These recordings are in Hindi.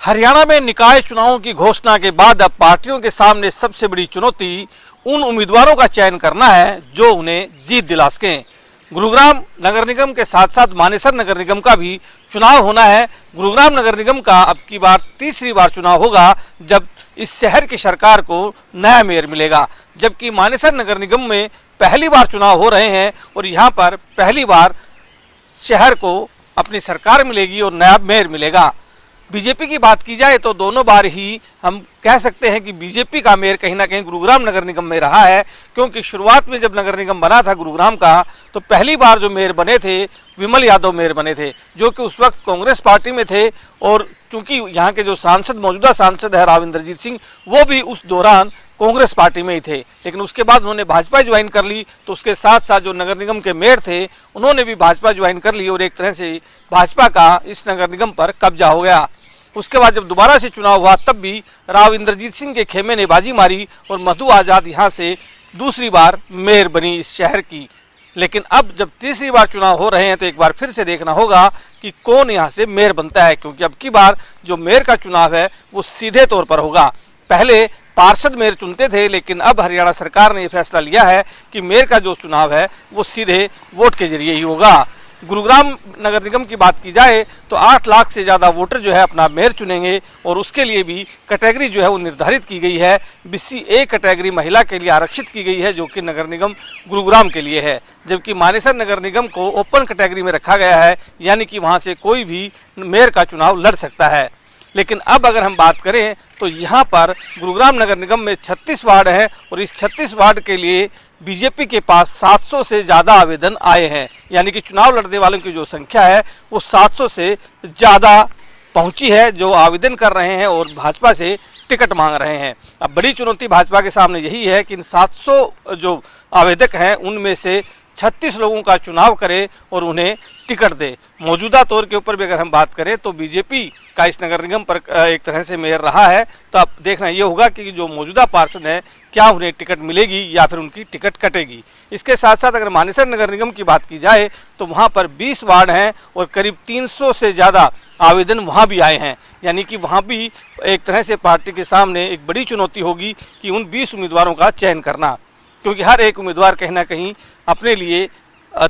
हरियाणा में निकाय चुनावों की घोषणा के बाद अब पार्टियों के सामने सबसे बड़ी चुनौती उन उम्मीदवारों का चयन करना है जो उन्हें जीत दिला सकें। गुरुग्राम नगर निगम के साथ साथ मानेसर नगर निगम का भी चुनाव होना है। गुरुग्राम नगर निगम का अब की बार तीसरी बार चुनाव होगा जब इस शहर की सरकार को नया मेयर मिलेगा, जबकि मानेसर नगर निगम में पहली बार चुनाव हो रहे हैं और यहाँ पर पहली बार शहर को अपनी सरकार मिलेगी और नया मेयर मिलेगा। बीजेपी की बात की जाए तो दोनों बार ही हम कह सकते हैं कि बीजेपी का मेयर कहीं ना कहीं गुरुग्राम नगर निगम में रहा है, क्योंकि शुरुआत में जब नगर निगम बना था गुरुग्राम का तो पहली बार जो मेयर बने थे विमल यादव मेयर बने थे, जो कि उस वक्त कांग्रेस पार्टी में थे। और चूंकि यहाँ के जो सांसद मौजूदा सांसद है राव इंद्रजीत सिंह, वो भी उस दौरान कांग्रेस पार्टी में ही थे, लेकिन उसके बाद उन्होंने भाजपा ज्वाइन कर ली। तो उसके साथ साथ जो नगर निगम के मेयर थे उन्होंने भी भाजपा ज्वाइन कर ली और एक तरह से भाजपा का इस नगर निगम पर कब्जा हो गया। उसके बाद जब दोबारा से चुनाव हुआ तब भी राव इंद्रजीत सिंह के खेमे ने बाजी मारी और मधु आजाद यहाँ से दूसरी बार मेयर बनी इस शहर की। लेकिन अब जब तीसरी बार चुनाव हो रहे हैं तो एक बार फिर से देखना होगा कि कौन यहाँ से मेयर बनता है, क्योंकि अब की बार जो मेयर का चुनाव है वो सीधे तौर पर होगा। पहले पार्षद मेयर चुनते थे, लेकिन अब हरियाणा सरकार ने यह फैसला लिया है कि मेयर का जो चुनाव है वो सीधे वोट के जरिए ही होगा। गुरुग्राम नगर निगम की बात की जाए तो 8 लाख से ज़्यादा वोटर जो है अपना मेयर चुनेंगे और उसके लिए भी कैटेगरी जो है वो निर्धारित की गई है। BC-A कैटेगरी महिला के लिए आरक्षित की गई है, जो कि नगर निगम गुरुग्राम के लिए है, जबकि मानेसर नगर निगम को ओपन कैटेगरी में रखा गया है, यानी कि वहाँ से कोई भी मेयर का चुनाव लड़ सकता है। लेकिन अब अगर हम बात करें तो यहाँ पर गुरुग्राम नगर निगम में 36 वार्ड हैं और इस 36 वार्ड के लिए बीजेपी के पास 700 से ज़्यादा आवेदन आए हैं, यानी कि चुनाव लड़ने वालों की जो संख्या है वो 700 से ज़्यादा पहुंची है जो आवेदन कर रहे हैं और भाजपा से टिकट मांग रहे हैं। अब बड़ी चुनौती भाजपा के सामने यही है कि इन 700 जो आवेदक हैं उनमें से 36 लोगों का चुनाव करे और उन्हें टिकट दे। मौजूदा तौर के ऊपर भी अगर हम बात करें तो बीजेपी का इस नगर निगम पर एक तरह से मेयर रहा है, तो अब देखना ये होगा कि जो मौजूदा पार्षद है क्या उन्हें टिकट मिलेगी या फिर उनकी टिकट कटेगी। इसके साथ साथ अगर मानेसर नगर निगम की बात की जाए तो वहाँ पर 20 वार्ड हैं और करीब 300 से ज़्यादा आवेदन वहाँ भी आए हैं, यानी कि वहाँ भी एक तरह से पार्टी के सामने एक बड़ी चुनौती होगी कि उन 20 उम्मीदवारों का चयन करना, क्योंकि हर एक उम्मीदवार कहीं ना कहीं अपने लिए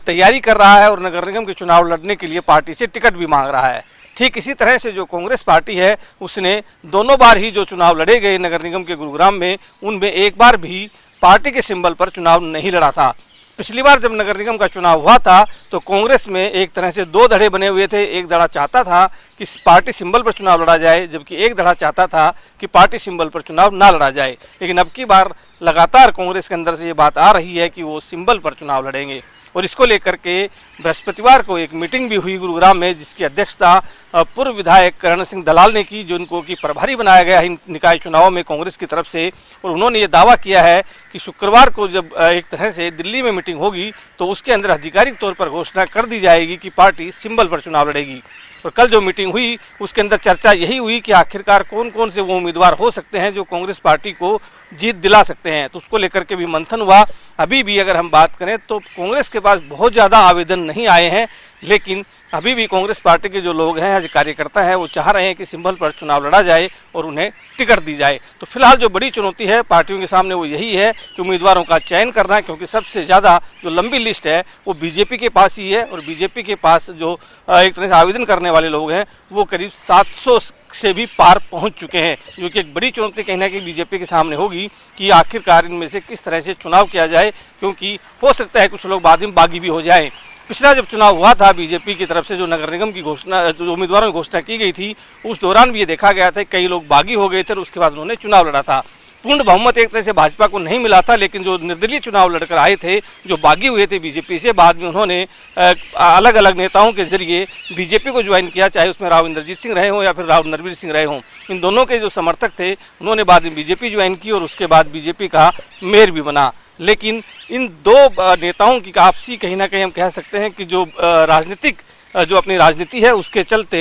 तैयारी कर रहा है और नगर निगम के चुनाव लड़ने के लिए पार्टी से टिकट भी मांग रहा है। ठीक इसी तरह से जो कांग्रेस पार्टी है उसने दोनों बार ही जो चुनाव लड़े गए नगर निगम के गुरुग्राम में, उनमें एक बार भी पार्टी के सिंबल पर चुनाव नहीं लड़ा था। पिछली बार जब नगर निगम का चुनाव हुआ था तो कांग्रेस में एक तरह से 2 धड़े बने हुए थे। एक धड़ा चाहता था कि पार्टी सिंबल पर चुनाव लड़ा जाए, जबकि एक धड़ा चाहता था कि पार्टी सिंबल पर चुनाव ना लड़ा जाए। लेकिन अब की बार लगातार कांग्रेस के अंदर से ये बात आ रही है कि वो सिंबल पर चुनाव लड़ेंगे और इसको लेकर के बृहस्पतिवार को एक मीटिंग भी हुई गुरुग्राम में, जिसकी अध्यक्षता पूर्व विधायक करण सिंह दलाल ने की, जिनको कि प्रभारी बनाया गया है इन निकाय चुनावों में कांग्रेस की तरफ से। और उन्होंने ये दावा किया है कि शुक्रवार को जब एक तरह से दिल्ली में मीटिंग होगी तो उसके अंदर आधिकारिक तौर पर घोषणा कर दी जाएगी कि पार्टी सिंबल पर चुनाव लड़ेगी। और कल जो मीटिंग हुई उसके अंदर चर्चा यही हुई कि आखिरकार कौन कौन से वो उम्मीदवार हो सकते हैं जो कांग्रेस पार्टी को जीत दिला सकते हैं, तो उसको लेकर के भी मंथन हुआ। अभी भी अगर हम बात करें तो कांग्रेस के पास बहुत ज़्यादा आवेदन नहीं आए हैं, लेकिन अभी भी कांग्रेस पार्टी के जो लोग हैं, जो कार्यकर्ता हैं, वो चाह रहे हैं कि सिंबल पर चुनाव लड़ा जाए और उन्हें टिकट दी जाए। तो फिलहाल जो बड़ी चुनौती है पार्टियों के सामने वो यही है कि उम्मीदवारों का चयन करना है, क्योंकि सबसे ज़्यादा जो लंबी लिस्ट है वो बीजेपी के पास ही है और बीजेपी के पास जो एक तरह से आवेदन करने वाले लोग हैं वो करीब 700 से भी पार पहुंच चुके हैं, जो कि एक बड़ी चुनौती कहीं ना कहीं बीजेपी के सामने होगी कि आखिरकार इनमें से किस तरह से चुनाव किया जाए, क्योंकि हो सकता है कुछ लोग बाद में बागी भी हो जाएं। पिछला जब चुनाव हुआ था बीजेपी की तरफ से जो नगर निगम की घोषणा, जो उम्मीदवारों की घोषणा की गई थी, उस दौरान भी ये देखा गया था कई लोग बागी हो गए थे और उसके बाद उन्होंने चुनाव लड़ा था। पूर्ण बहुमत एक तरह से भाजपा को नहीं मिला था, लेकिन जो निर्दलीय चुनाव लड़कर आए थे, जो बागी हुए थे बीजेपी से, बाद में उन्होंने अलग अलग नेताओं के जरिए बीजेपी को ज्वाइन किया, चाहे उसमें राव इंद्रजीत सिंह रहे हों या फिर राव नरवीर सिंह रहे हों। इन दोनों के जो समर्थक थे उन्होंने बाद में बीजेपी ज्वाइन की और उसके बाद बीजेपी का मेयर भी बना। लेकिन इन 2 नेताओं की आपसी कहीं ना कहीं हम कह सकते हैं कि जो राजनीतिक जो अपनी राजनीति है उसके चलते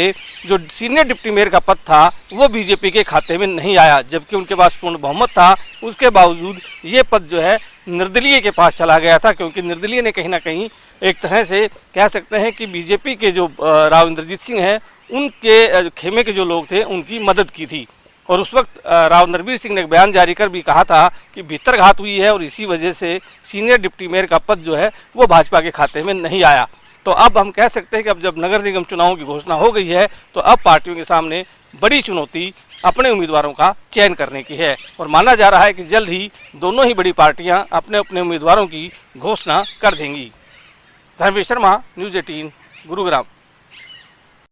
जो सीनियर डिप्टी मेयर का पद था वो बीजेपी के खाते में नहीं आया, जबकि उनके पास पूर्ण बहुमत था। उसके बावजूद ये पद जो है निर्दलीय के पास चला गया था, क्योंकि निर्दलीय ने कहीं ना कहीं एक तरह से कह सकते हैं कि बीजेपी के जो राव इंद्रजीत सिंह हैं उनके खेमे के जो लोग थे उनकी मदद की थी। और उस वक्त राव नरबीर सिंह ने एक बयान जारी कर भी कहा था कि भीतरघात हुई है और इसी वजह से सीनियर डिप्टी मेयर का पद जो है वो भाजपा के खाते में नहीं आया। तो अब हम कह सकते हैं कि अब जब नगर निगम चुनावों की घोषणा हो गई है तो अब पार्टियों के सामने बड़ी चुनौती अपने उम्मीदवारों का चयन करने की है और माना जा रहा है कि जल्द ही दोनों ही बड़ी पार्टियां अपने अपने उम्मीदवारों की घोषणा कर देंगी। धर्मेश शर्मा, न्यूज़ 18, गुरुग्राम।